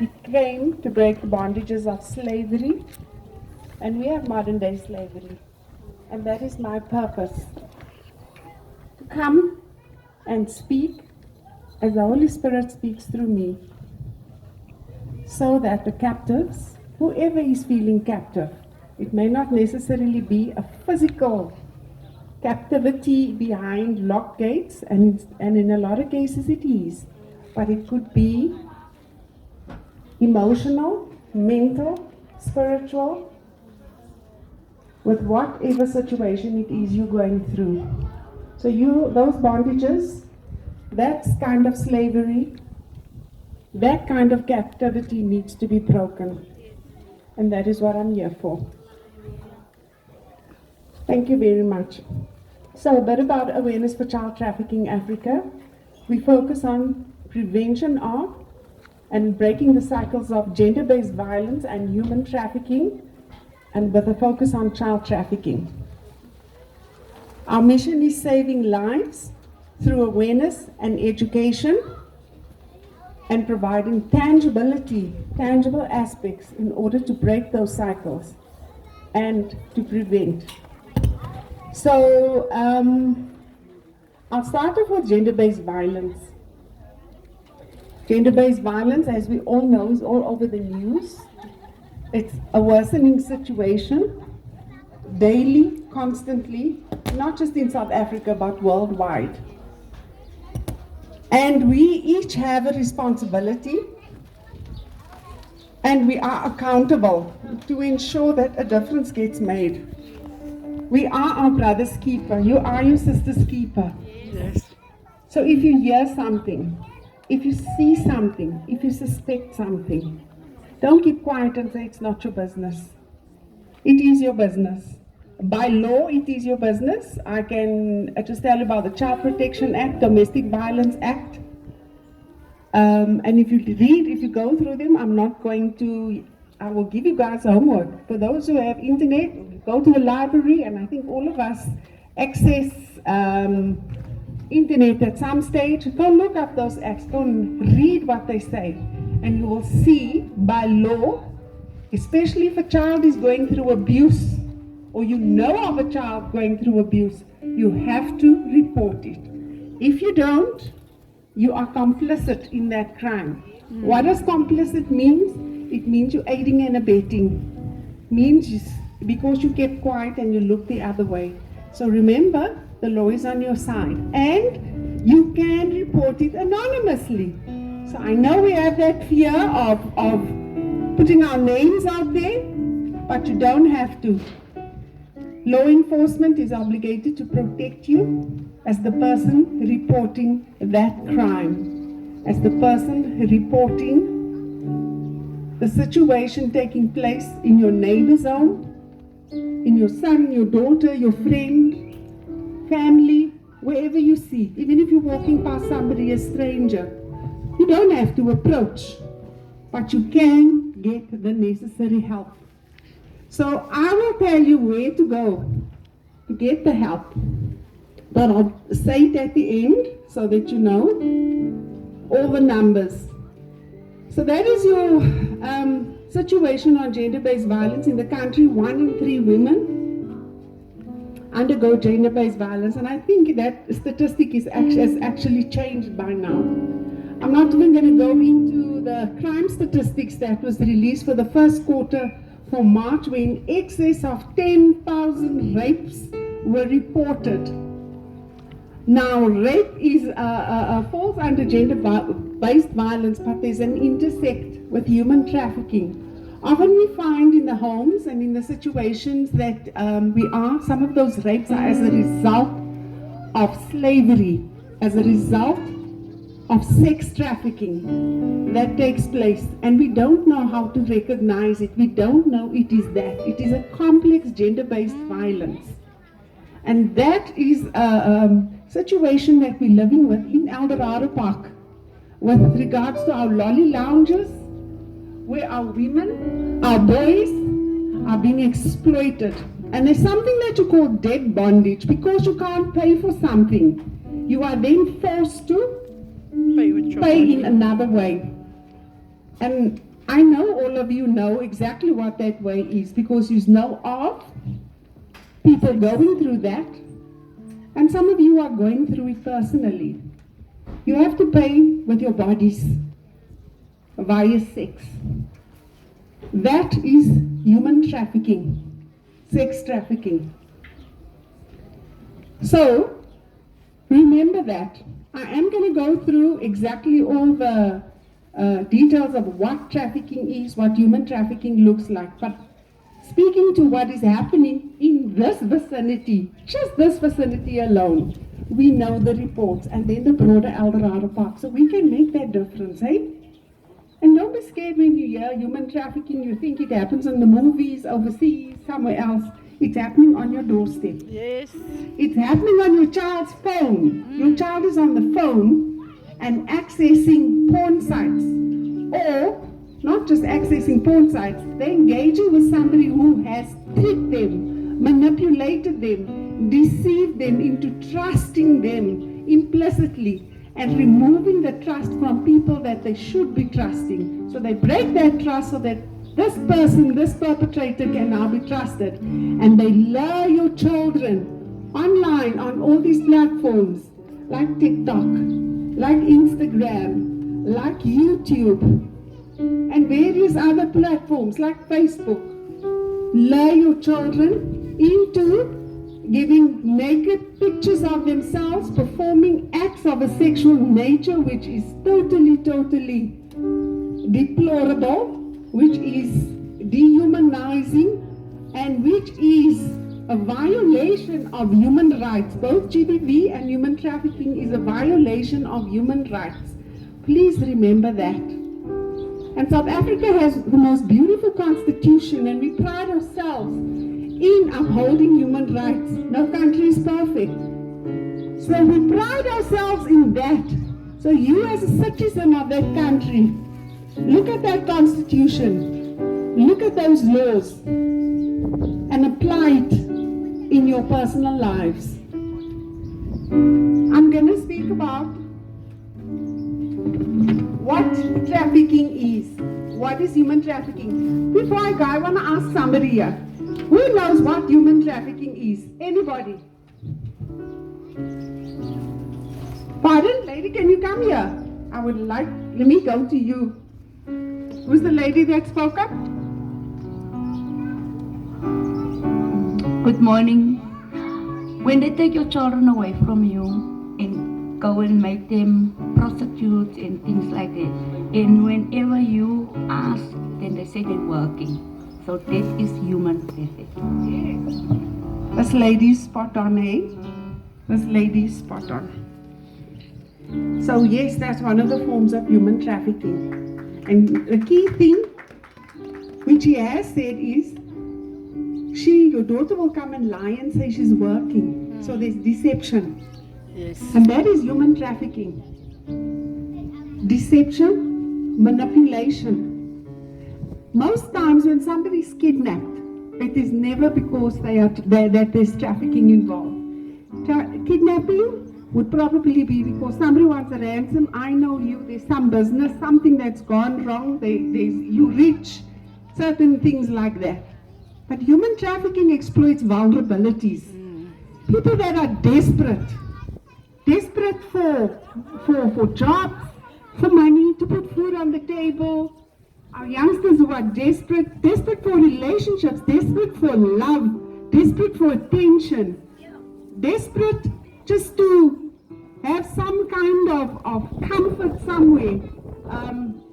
We came to break the bondages of slavery, and we have modern day slavery. And that is my purpose. To come and speak as the Holy Spirit speaks through me, so that the captives, whoever is feeling captive, it may not necessarily be a physical captivity behind locked gates, and in a lot of cases it is, but it could be emotional, mental, spiritual, with whatever situation it is you're going through. So those bondages, that kind of slavery, that kind of captivity needs to be broken. And that is what I'm here for. Thank you very much. So a bit about Awareness for Child Trafficking Africa. We focus on prevention of and breaking the cycles of gender-based violence and human trafficking, and with a focus on child trafficking. Our mission is saving lives through awareness and education, and providing tangible aspects in order to break those cycles and to prevent. So I'll start off with gender-based violence. Gender-based violence, as we all know, is all over the news. It's a worsening situation, daily, constantly, not just in South Africa, but worldwide. And we each have a responsibility, and we are accountable to ensure that a difference gets made. We are our brother's keeper. You are your sister's keeper. Yes. So if you hear something, if you see something, if you suspect something, don't keep quiet and say it's not your business. It is your business. By law, it is your business. I can just tell you about the Child Protection Act, Domestic Violence Act. And if you go through them, I will give you guys homework. For those who have internet, go to the library, and I think all of us access internet at some stage. Go look up those acts, go and read what they say, and you will see by law, especially if a child is going through abuse, or you know of a child going through abuse, you have to report it. If you don't, you are complicit in that crime. What does complicit mean? It means you're aiding and abetting. Means because you kept quiet and you looked the other way. So remember, the law is on your side, and you can report it anonymously. So I know we have that fear of putting our names out there, but you don't have to. Law enforcement is obligated to protect you as the person reporting that crime, as the person reporting the situation taking place in your neighbor's home, in your son, your daughter, your friend, family, wherever you see. Even if you're walking past somebody, a stranger, you don't have to approach, but you can get the necessary help. So I will tell you where to go to get the help, but I'll say it at the end so that you know all the numbers. So that is your situation on gender-based violence in the country. 1 in 3 women undergo gender-based violence, and I think that statistic has actually changed by now. I'm not even going to go into the crime statistics that was released for the first quarter for March, where in excess of 10,000 rapes were reported. Now, rape falls under gender-based violence, but there's an intersect with human trafficking. Often we find in the homes and in the situations that some of those rapes are as a result of slavery, as a result of sex trafficking that takes place, and we don't know how to recognize it. We don't know it is that. It is a complex gender-based violence, and that is a situation that we're living with in Eldorado Park with regards to our lolly lounges, where our women, our boys are being exploited. And there's something that you call debt bondage. Because you can't pay for something, you are then forced to pay in another way. And I know all of you know exactly what that way is because you know of people going through that, and some of you are going through it personally. You have to pay with your bodies via sex. That is human trafficking, sex trafficking. So, remember that. I am going to go through exactly all the details of what trafficking is, what human trafficking looks like. But speaking to what is happening in this vicinity, just this vicinity alone, we know the reports, and then the broader Eldorado Park, so we can make that difference, eh? And don't be scared when you hear human trafficking. You think it happens in the movies, overseas, somewhere else. It's happening on your doorstep. Yes. It's happening on your child's phone. Your child is on the phone and accessing porn sites. Or, not just accessing porn sites, they're engaging with somebody who has tricked them, manipulated them, deceived them into trusting them implicitly, and removing the trust from people that they should be trusting. So they break that trust so that this person, this perpetrator can now be trusted. And they lure your children online on all these platforms like TikTok, like Instagram, like YouTube, and various other platforms like Facebook. Lure your children into giving naked pictures of themselves, performing acts of a sexual nature which is totally deplorable, which is dehumanizing, and which is a violation of human rights. Both GBV and human trafficking is a violation of human rights. Please remember that. And South Africa has the most beautiful constitution, and we pride ourselves in upholding human rights. No country is perfect. So we pride ourselves in that. So you as a citizen of that country, look at that constitution, look at those laws, and apply it in your personal lives. I'm going to speak about what trafficking is. What is human trafficking? Before I go, I want to ask somebody here. Who knows what human trafficking is? Anybody? Pardon? Lady, can you come here? I would like, let me go to you. Who's the lady that spoke up? Good morning. When they take your children away from you and go and make them prostitutes and things like that, and whenever you ask, then they say they're working. So this is human trafficking. Yes. This lady's spot on, eh? This lady's spot on. So yes, that's one of the forms of human trafficking. And the key thing which he has said is, your daughter will come and lie and say she's working. So there's deception. Yes. And that is human trafficking. Deception, manipulation. Most times when somebody's kidnapped, it is never because that there's trafficking involved. Kidnapping would probably be because somebody wants a ransom. I know you, there's some business, something that's gone wrong, you rich, certain things like that. But human trafficking exploits vulnerabilities. People that are desperate for jobs, for money, to put food on the table. Our youngsters who are desperate for relationships, desperate for love, desperate for attention, desperate just to have some kind of comfort somewhere,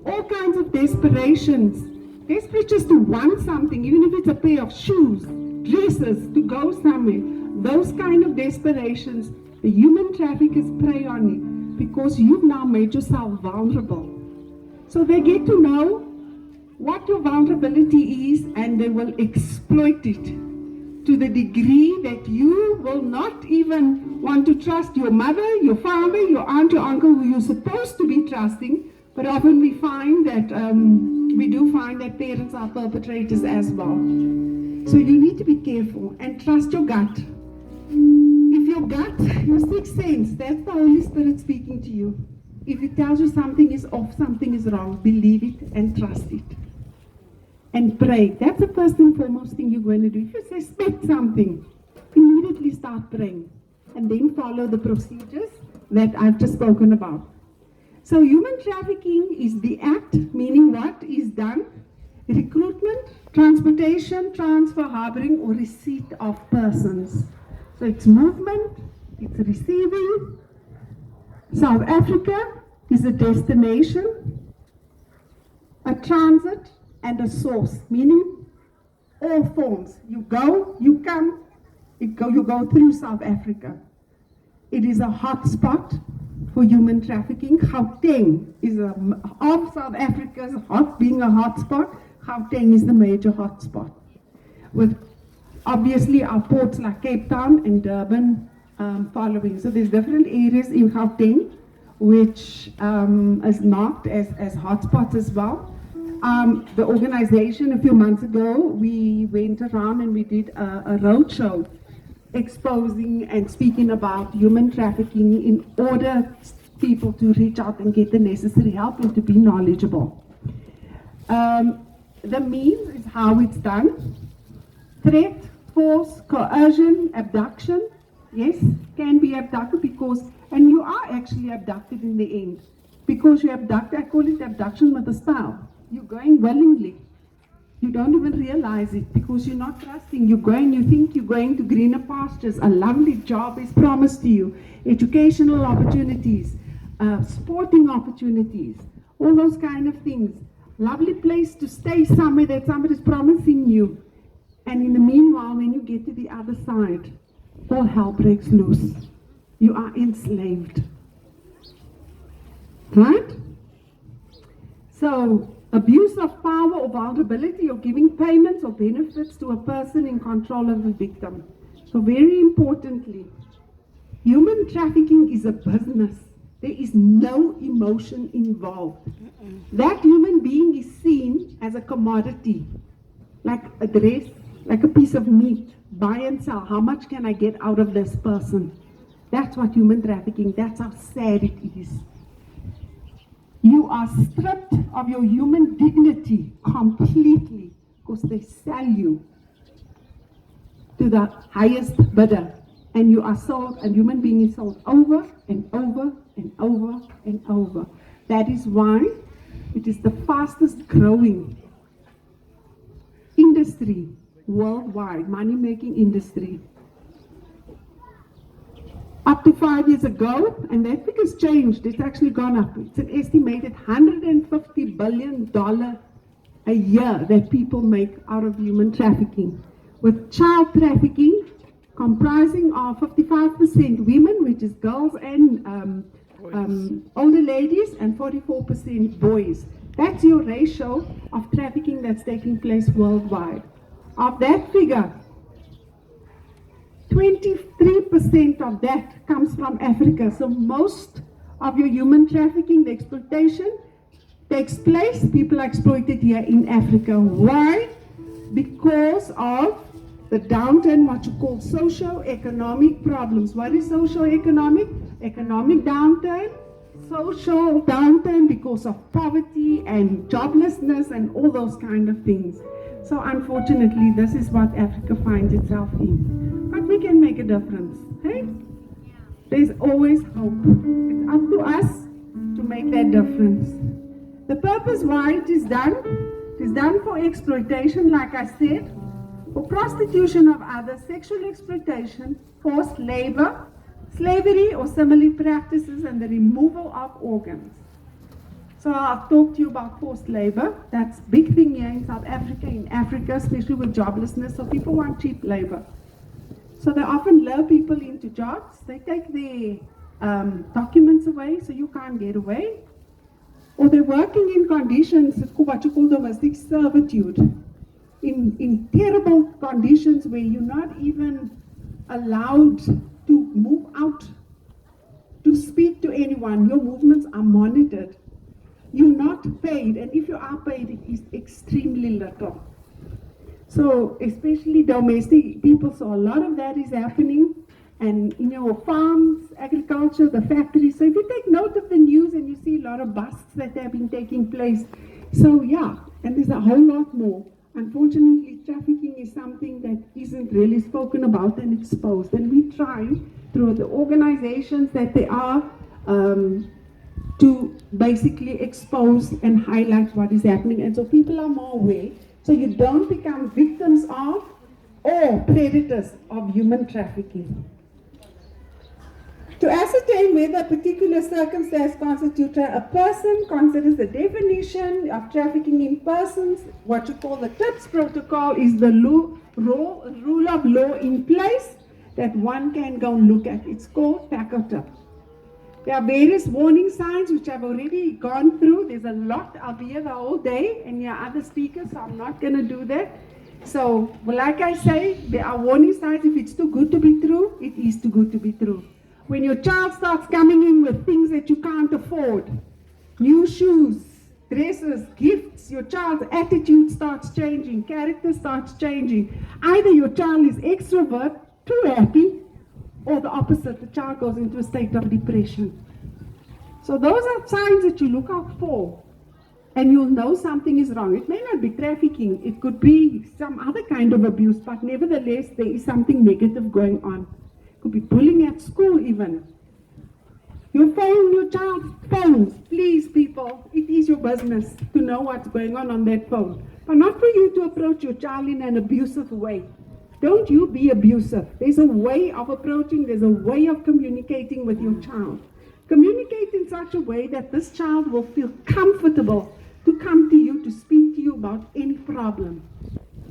all kinds of desperations, desperate just to want something, even if it's a pair of shoes, dresses, to go somewhere. Those kind of desperations, the human traffickers prey on it because you've now made yourself vulnerable. So they get to know what your vulnerability is, and they will exploit it to the degree that you will not even want to trust your mother, your father, your aunt, your uncle, who you're supposed to be trusting. But often we find that, we do find that parents are perpetrators as well. So you need to be careful and trust your gut. If your gut, your sixth sense, that's the Holy Spirit speaking to you. If it tells you something is off, something is wrong, believe it and trust it. and pray. That's the first and foremost thing you're going to do. If you suspect something, immediately start praying and then follow the procedures that I've just spoken about. So human trafficking is the act, meaning what is done? Recruitment, transportation, transfer, harboring, or receipt of persons. So it's movement, it's receiving. South Africa is a destination, a transit, and a source, meaning all forms. You go, you come, you go through South Africa. It is a hotspot for human trafficking. Gauteng is of South Africa's being a hotspot. Gauteng is the major hotspot, with obviously our ports like Cape Town and Durban following. So there's different areas in Gauteng which is marked as hotspots as well. The organization a few months ago, we went around and we did a roadshow exposing and speaking about human trafficking in order people to reach out and get the necessary help and to be knowledgeable. The means is how it's done. Threat, force, coercion, abduction. Yes, can be abducted because, and you are actually abducted in the end. Because you abduct, I call it abduction with a style. You're going willingly. You don't even realize it because you're not trusting. You're going, you think you're going to greener pastures. A lovely job is promised to you. Educational opportunities, sporting opportunities, all those kind of things. Lovely place to stay somewhere that somebody's promising you. And in the meanwhile, when you get to the other side, all hell breaks loose. You are enslaved. Right? So, abuse of power or vulnerability or giving payments or benefits to a person in control of the victim. So very importantly, human trafficking is a business. There is no emotion involved. That human being is seen as a commodity, like a dress, like a piece of meat, buy and sell. How much can I get out of this person? That's what human trafficking, that's how sad it is. You are stripped of your human dignity completely because they sell you to the highest bidder. And you are sold, a human being is sold over and over and over and over. That is why it is the fastest growing industry worldwide, money-making industry. Up to 5 years ago, and that figure's changed, it's actually gone up. It's an estimated $150 billion a year that people make out of human trafficking. With child trafficking comprising of 55% women, which is girls and older ladies, and 44% boys. That's your ratio of trafficking that's taking place worldwide. Of that figure, 23% of that comes from Africa. So most of your human trafficking, the exploitation, takes place, people are exploited here in Africa. Why? Because of the downturn, what you call socio-economic problems. What is socio-economic? Economic downturn, social downturn because of poverty and joblessness and all those kind of things. So unfortunately, this is what Africa finds itself in. But we can make a difference, hey? There's always hope. It's up to us to make that difference. The purpose why it is done for exploitation, like I said, for prostitution of others, sexual exploitation, forced labor, slavery or similar practices, and the removal of organs. So I'll talk to you about forced labor. That's a big thing here in South Africa, especially with joblessness. So people want cheap labor. So they often lure people into jobs. They take their documents away so you can't get away. Or they're working in conditions, what you call domestic servitude. In terrible conditions where you're not even allowed to move out, to speak to anyone. Your movements are monitored. You're not paid, and if you are paid, it is extremely little. So, especially domestic people, so a lot of that is happening, and in your farms, agriculture, the factories. So if you take note of the news and you see a lot of busts that have been taking place, so yeah, and there's a whole lot more. Unfortunately, trafficking is something that isn't really spoken about and exposed. And we try through the organizations that they are to basically expose and highlight what is happening. And so people are more aware. So you don't become victims of or predators of human trafficking. To ascertain whether a particular circumstance constitutes a person, considers the definition of trafficking in persons. What you call the TIPS protocol is the rule of law in place that one can go and look at. It's called TACO-TIP. There are various warning signs which I've already gone through. There's a lot. I'll be here the whole day and there are other speakers, so I'm not going to do that. So, like I say, there are warning signs. If it's too good to be true, it is too good to be true. When your child starts coming in with things that you can't afford, new shoes, dresses, gifts, your child's attitude starts changing, character starts changing. Either your child is extrovert, too happy, or the opposite, the child goes into a state of depression. So those are signs that you look out for, and you'll know something is wrong. It may not be trafficking, it could be some other kind of abuse, but nevertheless, there is something negative going on. It could be bullying at school even. Your phone, your child's phones, please people, it is your business to know what's going on that phone. But not for you to approach your child in an abusive way. Don't you be abusive. There's a way of approaching, there's a way of communicating with your child. Communicate in such a way that this child will feel comfortable to come to you, to speak to you about any problem.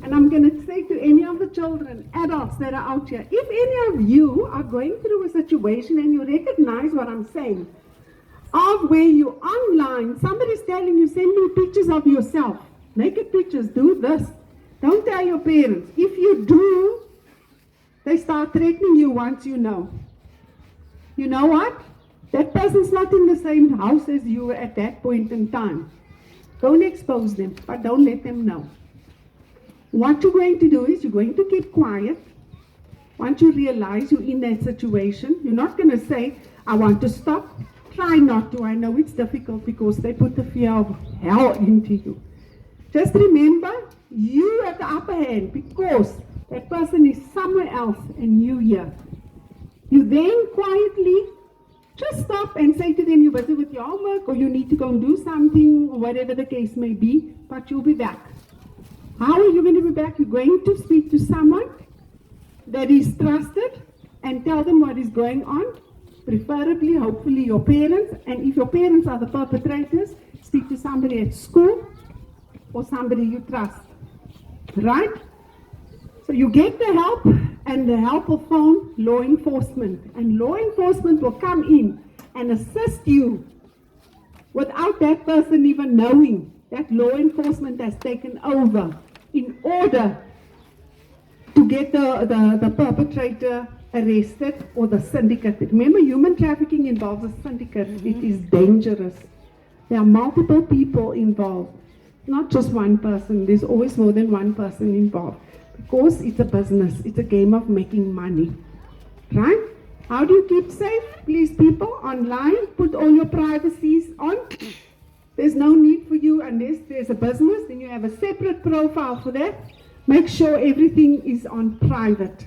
And I'm going to say to any of the children, adults that are out here, if any of you are going through a situation and you recognize what I'm saying, of where you're online, somebody's telling you, send me pictures of yourself, naked pictures, do this. Don't tell your parents. If you do, they start threatening you once you know. You know what? That person's not in the same house as you at that point in time. Don't expose them, but don't let them know. What you're going to do is you're going to keep quiet. Once you realize you're in that situation, you're not going to say, I want to stop. Try not to. I know it's difficult because they put the fear of hell into you. Just remember, you have the upper hand because that person is somewhere else and you here. You then quietly just stop and say to them, you're busy with your homework or you need to go and do something or whatever the case may be, but you'll be back. How are you going to be back? You're going to speak to someone that is trusted and tell them what is going on, preferably, hopefully, your parents. And if your parents are the perpetrators, speak to somebody at school or somebody you trust. Right? So you get the help, and the help will phone law enforcement. And law enforcement will come in and assist you without that person even knowing that law enforcement has taken over in order to get the perpetrator arrested or the syndicate. Remember, human trafficking involves a syndicate. It is dangerous. There are multiple people involved. Not just one person. There's always more than one person involved. Because it's a business. It's a game of making money. Right? How do you keep safe? Please, people, online, put all your privacies on. There's no need for you unless there's a business. Then you have a separate profile for that. Make sure everything is on private.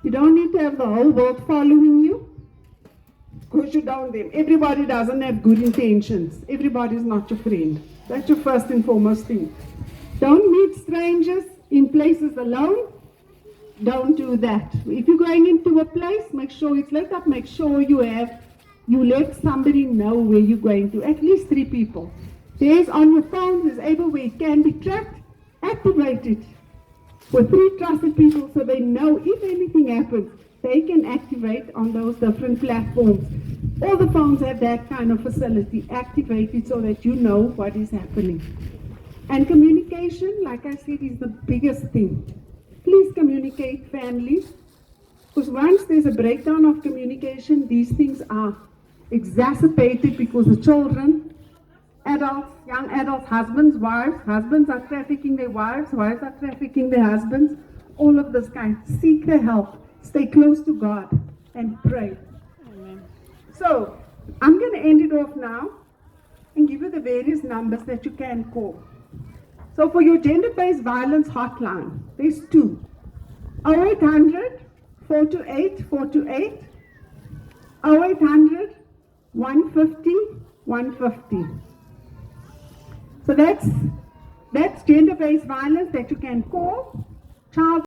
You don't need to have the whole world following you. Because you don't them. Everybody doesn't have good intentions. Everybody's not your friend. That's your first and foremost thing. Don't meet strangers in places alone. Don't do that. If you're going into a place, make sure it's lit up. Make sure you let somebody know where you're going to. At least 3 people. There's on your phone, there's able where it can be tracked. Activate it with 3 trusted people so they know if anything happens, they can activate on those different platforms. All the phones have that kind of facility. Activate it so that you know what is happening. And communication, like I said, is the biggest thing. Please communicate, families, because once there's a breakdown of communication, these things are exacerbated because the children, adults, young adults, husbands, wives, husbands are trafficking their wives, wives are trafficking their husbands, all of this kind. Seek the help, stay close to God, and pray. Amen. So, I'm going to end it off now and give you the various numbers that you can call. So for your gender-based violence hotline, there's two. 0800 428 428, 0800 150 150. So that's gender-based violence that you can call. Child